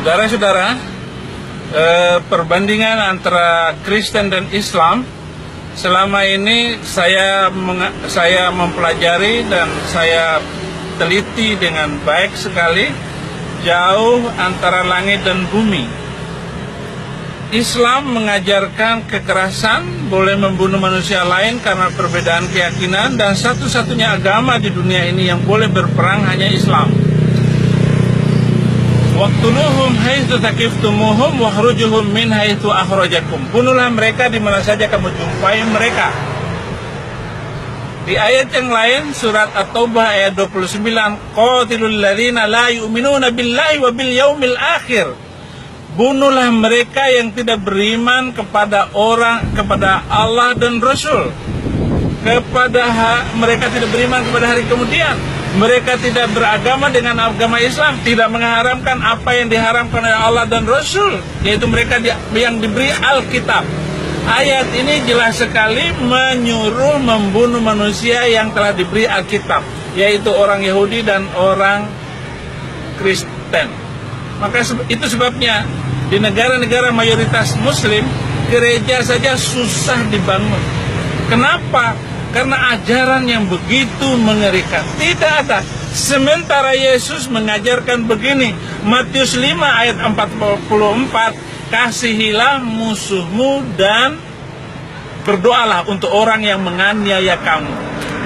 Saudara-saudara, perbandingan antara Kristen dan Islam selama ini saya mempelajari dan saya teliti dengan baik sekali, jauh antara langit dan bumi. Islam mengajarkan kekerasan, boleh membunuh manusia lain karena perbedaan keyakinan, dan satu-satunya agama di dunia ini yang boleh berperang hanya Islam. Waqtuluhum haitsu taqiftumuhum wakhrujuhum min haitsu akhrajakum. Bunuhlah mereka di mana saja kamu jumpai mereka. Di ayat yang lain, surat At-Taubah ayat 29, qatilul ladzina la yu'minuna billahi wa bil yaumil akhir. Bunuhlah mereka yang tidak beriman kepada Allah dan Rasul. Mereka tidak beriman kepada hari kemudian. Mereka tidak beragama dengan agama Islam, tidak mengharamkan apa yang diharamkan oleh Allah dan Rasul, yaitu mereka yang diberi Alkitab. Ayat ini jelas sekali menyuruh membunuh manusia yang telah diberi Alkitab, yaitu orang Yahudi dan orang Kristen. Maka itu sebabnya di negara-negara mayoritas Muslim, gereja saja susah dibangun. Kenapa? Karena ajaran yang begitu mengerikan. Tidak ada. Sementara Yesus mengajarkan begini, Matius 5 ayat 44, kasihilah musuhmu dan berdoalah untuk orang yang menganiaya kamu.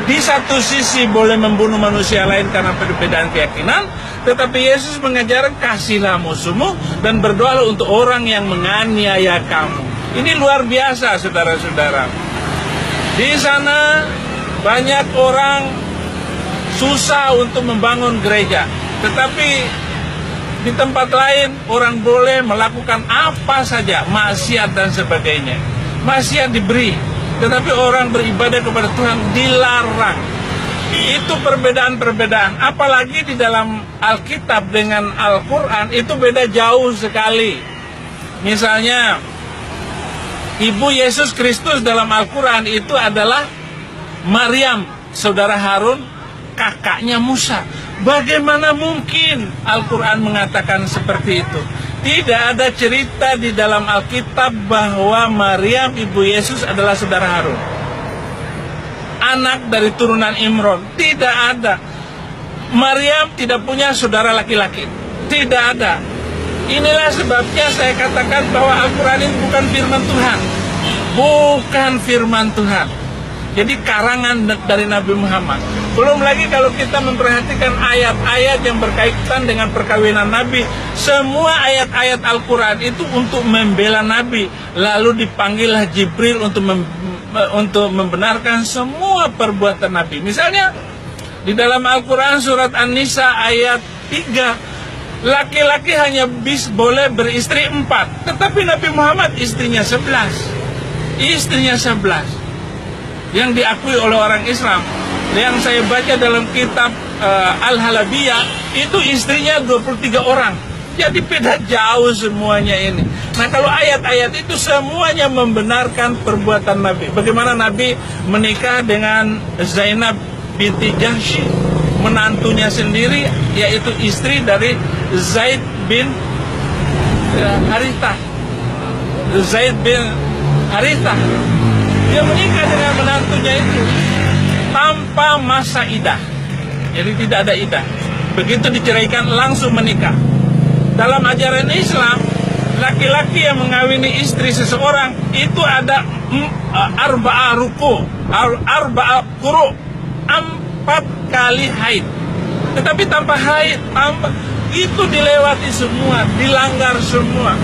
Di satu sisi boleh membunuh manusia lain karena perbedaan keyakinan, tetapi Yesus mengajarkan kasihlah musuhmu dan berdoalah untuk orang yang menganiaya kamu. Ini luar biasa, saudara-saudara. Di sana banyak orang susah untuk membangun gereja, tetapi di tempat lain orang boleh melakukan apa saja, maksiat dan sebagainya. Maksiat diberi, tetapi orang beribadah kepada Tuhan dilarang. Itu perbedaan-perbedaan. Apalagi di dalam Alkitab dengan Al-Quran itu beda jauh sekali. Misalnya, Ibu Yesus Kristus dalam Al-Quran itu adalah Maryam, saudara Harun, kakaknya Musa. Bagaimana mungkin Al-Quran mengatakan seperti itu? Tidak ada cerita di dalam Alkitab bahwa Maryam, ibu Yesus, adalah saudara Harun, anak dari turunan Imron. Tidak ada. Maryam tidak punya saudara laki-laki. Tidak ada. Inilah sebabnya saya katakan bahwa Al-Quran ini bukan firman Tuhan. Bukan firman Tuhan. Jadi karangan dari Nabi Muhammad. Belum lagi kalau kita memperhatikan ayat-ayat yang berkaitan dengan perkawinan Nabi. Semua ayat-ayat Al-Quran itu untuk membela Nabi. Lalu dipanggillah Jibril untuk membenarkan semua perbuatan Nabi. Misalnya di dalam Al-Quran surat An-Nisa ayat 3, laki-laki hanya boleh beristri 4, tetapi Nabi Muhammad istrinya 11. Istrinya 11 yang diakui oleh orang Islam. Yang saya baca dalam kitab Al-Halabiyah, itu istrinya 23 orang. Jadi beda jauh semuanya ini. Nah, kalau ayat-ayat itu semuanya membenarkan perbuatan Nabi. Bagaimana Nabi menikah dengan Zainab binti Jahsy, menantunya sendiri, yaitu istri dari Zaid bin Harithah. Zaid bin Harithah, dia menikah dengan menantunya itu tanpa masa idah. Jadi tidak ada idah. Begitu diceraikan langsung menikah. Dalam ajaran Islam, laki-laki yang mengawini istri seseorang itu ada arba'ah ruku, arba'ah quru, 4 kali haid. Tetapi tanpa haid, itu dilewati semua, dilanggar semua.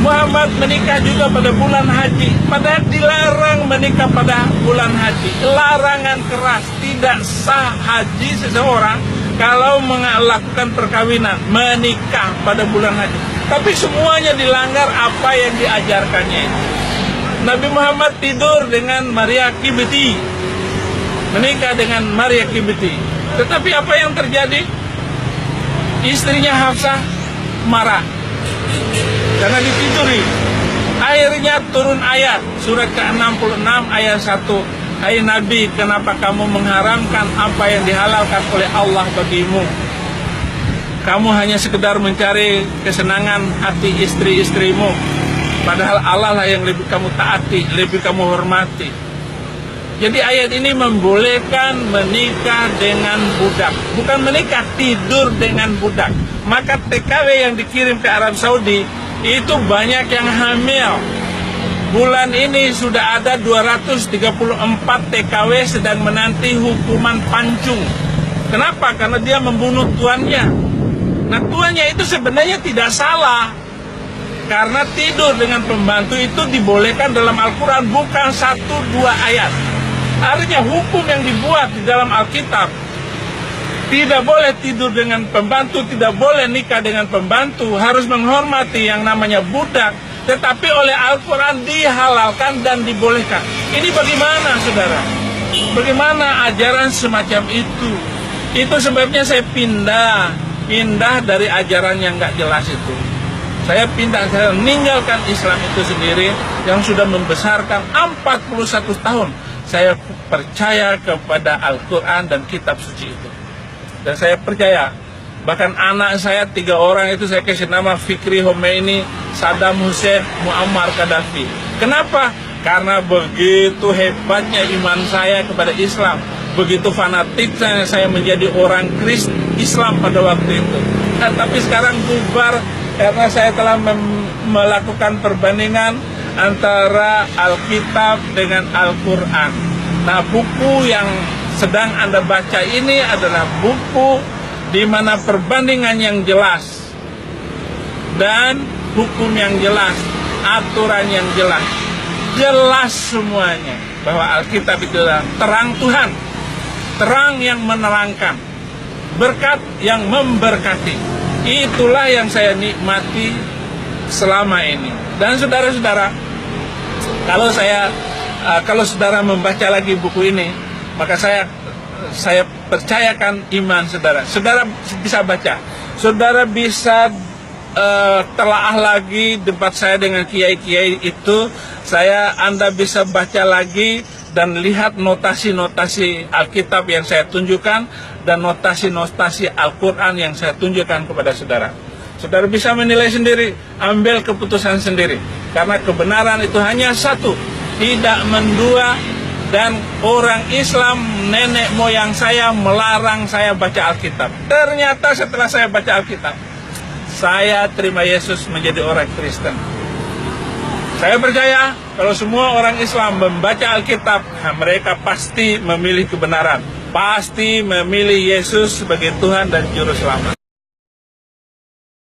Muhammad menikah juga pada bulan haji, padahal dilarang menikah pada bulan haji. Larangan keras, tidak sah haji seseorang kalau melakukan perkawinan, menikah pada bulan haji. Tapi semuanya dilanggar apa yang diajarkannya itu. Nabi Muhammad tidur dengan Maria Kibti, menikah dengan Maria Kibti. Tetapi apa yang terjadi? Istrinya Hafsah marah karena ditiduri. Akhirnya turun ayat surat ke-66 ayat 1. Hai Nabi, kenapa kamu mengharamkan apa yang dihalalkan oleh Allah bagimu? kamu hanya sekedar mencari kesenangan hati istri-istrimu, padahal Allah lah yang lebih kamu taati, lebih kamu hormati. Jadi ayat ini membolehkan menikah dengan budak, bukan menikah, tidur dengan budak. Maka TKW yang dikirim ke Arab Saudi itu banyak yang hamil. Bulan ini sudah ada 234 TKW sedang menanti hukuman pancung. Kenapa? Karena dia membunuh tuannya. Nah, tuannya itu sebenarnya tidak salah, karena tidur dengan pembantu itu dibolehkan dalam Al-Quran, bukan 1-2 ayat. Artinya hukum yang dibuat di dalam Alkitab, tidak boleh tidur dengan pembantu, tidak boleh nikah dengan pembantu, harus menghormati yang namanya budak, tetapi oleh Al-Quran dihalalkan dan dibolehkan. Ini bagaimana, saudara? Bagaimana ajaran semacam itu? Itu sebabnya saya pindah dari ajaran yang nggak jelas itu. Saya meninggalkan Islam itu sendiri yang sudah membesarkan 41 tahun. Saya percaya kepada Al-Quran dan kitab suci itu. Dan saya percaya, bahkan anak saya 3 orang itu saya kasih nama Fikri Khomeini, Saddam Hussein, Muammar Gaddafi. Kenapa? Karena begitu hebatnya iman saya kepada Islam, begitu fanatiknya saya menjadi orang Kristen Islam pada waktu itu. Nah, tapi sekarang bubar karena saya telah melakukan perbandingan antara Alkitab dengan Al-Quran. Nah, buku yang sedang Anda baca ini adalah buku di mana perbandingan yang jelas dan hukum yang jelas, aturan yang jelas, jelas semuanya bahwa Alkitab itu adalah terang Tuhan, terang yang menerangkan, berkat yang memberkati. Itulah yang saya nikmati selama ini. Dan saudara-saudara, kalau saudara membaca lagi buku ini, maka saya percayakan iman saudara. Saudara bisa baca, saudara bisa telaah lagi debat saya dengan kiai-kiai itu. Anda bisa baca lagi dan lihat notasi-notasi Alkitab yang saya tunjukkan dan notasi-notasi Al-Quran yang saya tunjukkan kepada saudara. Saudara bisa menilai sendiri, ambil keputusan sendiri. Karena kebenaran itu hanya satu, tidak mendua. Dan orang Islam, nenek moyang saya melarang saya baca Alkitab. Ternyata setelah saya baca Alkitab, saya terima Yesus menjadi orang Kristen. Saya percaya kalau semua orang Islam membaca Alkitab, mereka pasti memilih kebenaran, pasti memilih Yesus sebagai Tuhan dan Juru Selamat.